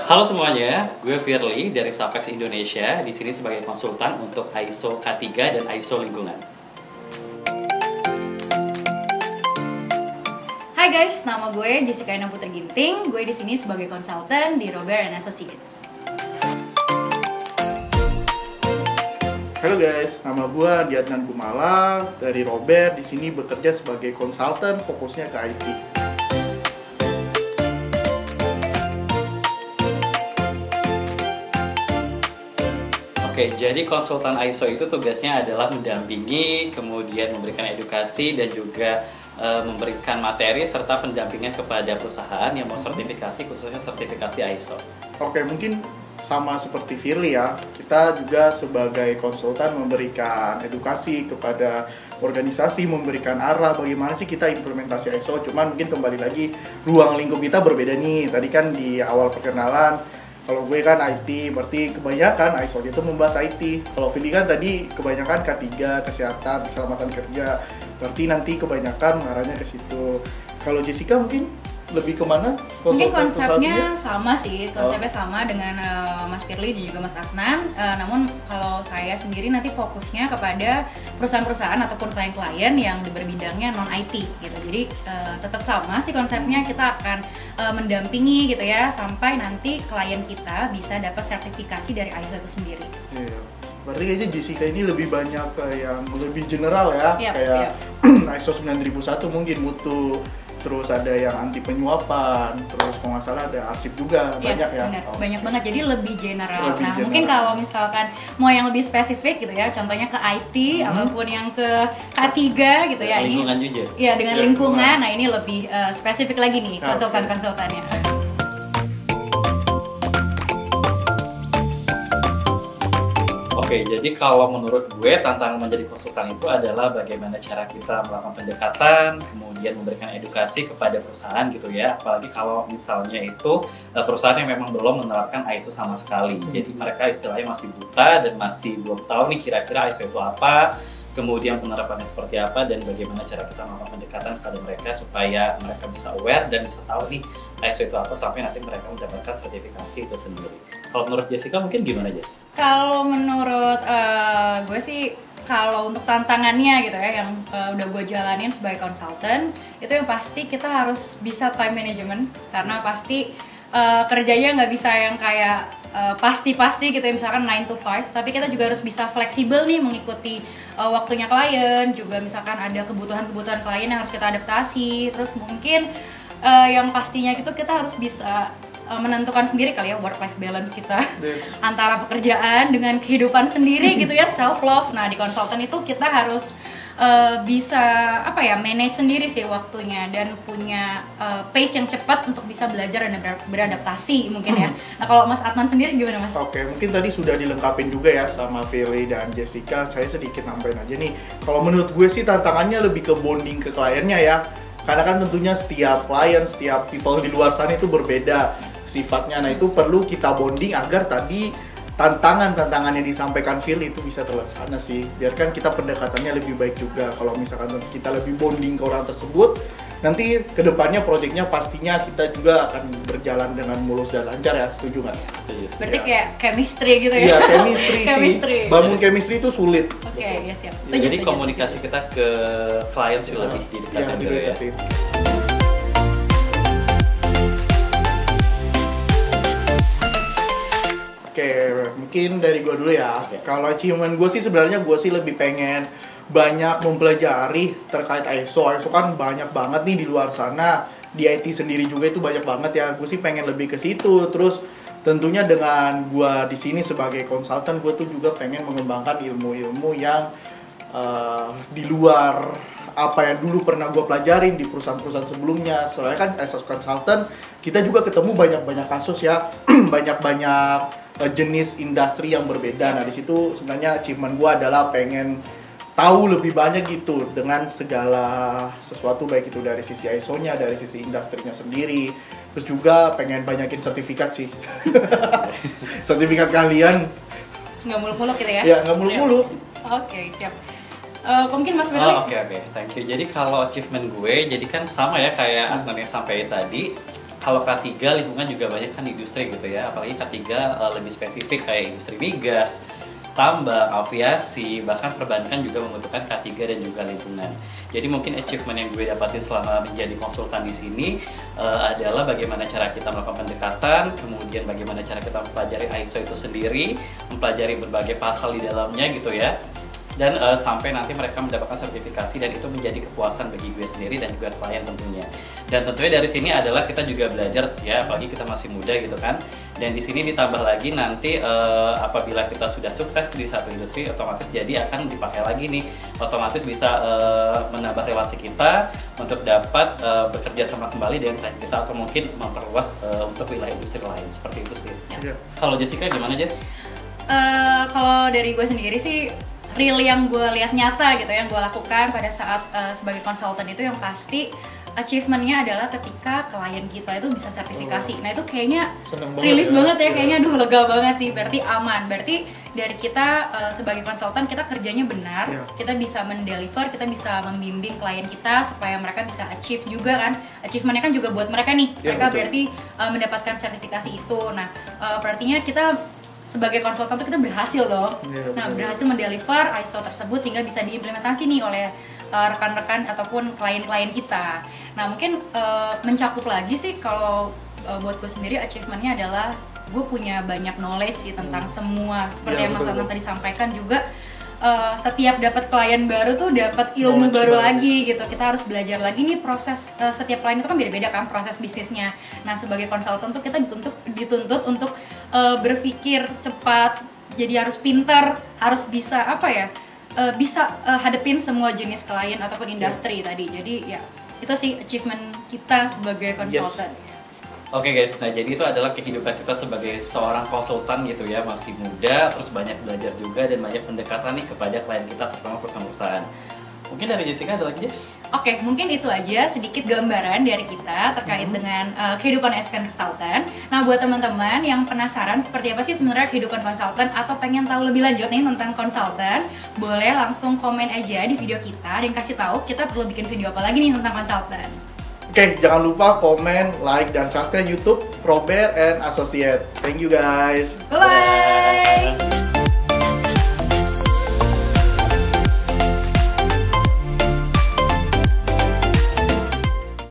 Halo semuanya, gue Firly dari Safex Indonesia. Di sini sebagai konsultan untuk ISO K3 dan ISO lingkungan. Hai guys, nama gue Jessica Ina Putri Ginting. Gue di sini sebagai konsultan di Robert & Associates. Halo guys, nama gue Diadnan Gumala dari Robert. Di sini bekerja sebagai konsultan, fokusnya ke IT. Oke, jadi konsultan ISO itu tugasnya adalah mendampingi, kemudian memberikan edukasi dan juga memberikan materi serta pendampingan kepada perusahaan yang mau sertifikasi, khususnya sertifikasi ISO. Oke, mungkin sama seperti Firly ya, kita juga sebagai konsultan memberikan edukasi kepada organisasi, memberikan arah bagaimana sih kita implementasi ISO. Cuman mungkin kembali lagi, ruang lingkup kita berbeda nih. Tadi kan di awal perkenalan, kalau gue kan IT, berarti kebanyakan ISO itu membahas IT. Kalau Firly kan tadi kebanyakan K3, kesehatan, keselamatan kerja. Berarti nanti kebanyakan mengarahnya ke situ. Kalau Jessica mungkin lebih kemana? Mungkin konsepnya sama sih, konsepnya sama dengan Mas Firly dan juga Mas Adnan. Namun kalau saya sendiri nanti fokusnya kepada perusahaan-perusahaan ataupun klien-klien yang berbidangnya non-IT gitu. Jadi tetap sama sih konsepnya, kita akan mendampingi gitu ya sampai nanti klien kita bisa dapat sertifikasi dari ISO itu sendiri. Iya. Berarti kayaknya Jessica ini lebih banyak yang lebih general ya, kayak ISO 9001 mungkin mutu. Terus ada yang anti penyuapan, terus kalau nggak salah ada arsip juga, banyak ya? Benar, banyak banget, jadi lebih general. Lebih general. Mungkin kalau misalkan mau yang lebih spesifik gitu ya, contohnya ke IT, ataupun yang ke K3 gitu ya. Lingkungan ini, juga? Ya, dengan lingkungan, nah ini lebih spesifik lagi nih konsultan-konsultannya. Oke, jadi kalau menurut gue tantangan menjadi konsultan itu adalah bagaimana cara kita melakukan pendekatan, kemudian memberikan edukasi kepada perusahaan gitu ya. Apalagi kalau misalnya itu perusahaan yang memang belum menerapkan ISO sama sekali. Jadi mereka istilahnya masih buta dan masih belum tahu nih kira-kira ISO itu apa, kemudian penerapannya seperti apa, dan bagaimana cara kita melakukan pendekatan kepada mereka supaya mereka bisa aware dan bisa tahu nih ISO itu apa sampai nanti mereka mendapatkan sertifikasi itu sendiri. Kalau menurut Jessica mungkin gimana, Jess? Kalau menurut gue sih, kalau untuk tantangannya gitu ya yang udah gue jalanin sebagai konsultan, itu yang pasti kita harus bisa time management, karena pasti kerjanya nggak bisa yang kayak pasti-pasti gitu ya, misalkan 9 to 5, tapi kita juga harus bisa fleksibel nih mengikuti waktunya klien, juga misalkan ada kebutuhan-kebutuhan klien yang harus kita adaptasi. Terus mungkin yang pastinya gitu kita harus bisa menentukan sendiri kali ya work-life balance kita antara pekerjaan dengan kehidupan sendiri gitu ya, self-love. Nah di konsultan itu kita harus bisa manage sendiri sih waktunya dan punya pace yang cepat untuk bisa belajar dan beradaptasi mungkin ya. Nah kalau Mas Adnan sendiri gimana Mas? Oke, mungkin tadi sudah dilengkapin juga ya sama Firly dan Jessica. Saya sedikit nambahin aja nih. Kalau menurut gue sih tantangannya lebih ke bonding ke kliennya ya. Karena kan tentunya setiap klien, setiap people di luar sana itu berbeda sifatnya. Nah itu perlu kita bonding agar tadi tantangan yang disampaikan Firly itu bisa terlaksana sih. Biarkan kita pendekatannya lebih baik juga. Kalau misalkan kita lebih bonding ke orang tersebut, nanti kedepannya proyeknya pastinya kita juga akan berjalan dengan mulus dan lancar ya. Setuju nggak? Setuju. Berarti kayak chemistry gitu ya? Iya, chemistry sih. Bangun chemistry itu sulit. Oke, ya siap. Setuju, Jadi komunikasi kita ke klien sih lebih didekatin dulu ya. Oke, mungkin dari gue dulu ya. Kalau achievement gue sih sebenarnya gue sih lebih pengen banyak mempelajari terkait ISO. ISO kan banyak banget nih di luar sana. Di IT sendiri juga itu banyak banget ya. Gue sih pengen lebih ke situ. Terus tentunya dengan gue di sini sebagai konsultan, gue tuh juga pengen mengembangkan ilmu-ilmu yang di luar apa yang dulu pernah gue pelajarin di perusahaan-perusahaan sebelumnya. Soalnya kan as a consultant kita juga ketemu banyak-banyak kasus ya, banyak-banyak jenis industri yang berbeda. Nah di situ sebenarnya achievement gue adalah pengen tahu lebih banyak gitu dengan segala sesuatu, baik itu dari sisi ISO-nya, dari sisi industrinya sendiri. Terus juga pengen banyakin sertifikat sih. Sertifikat kalian nggak muluk-muluk gitu ya? Ya nggak muluk-muluk. Oke, siap. Mungkin Mas Firly? Oke, thank you. Jadi kalau achievement gue, jadi kan sama ya kayak Adnan yang sampaikan tadi. kalau K3 lingkungan juga banyak kan di industri gitu ya, apalagi K3 lebih spesifik kayak industri migas, tambang, aviasi, bahkan perbankan juga membutuhkan K3 dan juga lingkungan. Jadi mungkin achievement yang gue dapatin selama menjadi konsultan di sini adalah bagaimana cara kita melakukan pendekatan, kemudian bagaimana cara kita mempelajari ISO itu sendiri, mempelajari berbagai pasal di dalamnya gitu ya. Dan sampai nanti mereka mendapatkan sertifikasi, dan itu menjadi kepuasan bagi gue sendiri dan juga klien tentunya. Dan tentunya dari sini adalah kita juga belajar ya, apalagi kita masih muda gitu kan. Dan di sini ditambah lagi nanti apabila kita sudah sukses di satu industri, otomatis jadi akan dipakai lagi nih, otomatis bisa menambah relasi kita untuk dapat bekerja sama kembali dengan klien kita, atau mungkin memperluas untuk wilayah industri lain, seperti itu sih ya. Kalau Jessica gimana, Jess? Kalau dari gue sendiri sih, real yang gue lihat nyata gitu, yang gue lakukan pada saat sebagai konsultan itu, yang pasti achievementnya adalah ketika klien kita itu bisa sertifikasi. Nah itu kayaknya relief banget ya, kayaknya aduh lega banget nih, berarti aman, berarti dari kita sebagai konsultan kita kerjanya benar, kita bisa mendeliver, kita bisa membimbing klien kita supaya mereka bisa achieve juga kan, achievementnya kan juga buat mereka nih, mereka berarti mendapatkan sertifikasi itu. Nah berartinya kita sebagai konsultan tuh kita berhasil dong. Nah, berhasil mendeliver ISO tersebut sehingga bisa diimplementasi nih oleh rekan-rekan ataupun klien-klien kita. Nah, mungkin mencakup lagi sih kalau buat gue sendiri achievementnya adalah gue punya banyak knowledge sih tentang semua. Seperti yang Mas Adnan tadi sampaikan juga, setiap dapat klien baru tuh dapat ilmu baru lagi gitu. Kita harus belajar lagi nih proses, setiap klien itu kan beda-beda kan proses bisnisnya. Nah sebagai konsultan tuh kita dituntut untuk berpikir cepat, jadi harus pintar, harus bisa bisa hadepin semua jenis klien ataupun industri tadi. Jadi ya itu sih achievement kita sebagai konsultan. Oke guys, nah jadi itu adalah kehidupan kita sebagai seorang konsultan gitu ya, masih muda, terus banyak belajar juga dan banyak pendekatan nih kepada klien kita, terutama perusahaan-perusahaan. Mungkin dari Jessica ada lagi, Jess? Oke, mungkin itu aja sedikit gambaran dari kita terkait dengan kehidupan Asken Consultant. Nah, buat teman-teman yang penasaran seperti apa sih sebenarnya kehidupan konsultan atau pengen tahu lebih lanjut nih tentang konsultan, boleh langsung komen aja di video kita dan kasih tahu kita perlu bikin video apa lagi nih tentang konsultan. Oke, jangan lupa komen, like, dan subscribe YouTube Probert and Associate. Thank you guys. Bye-bye.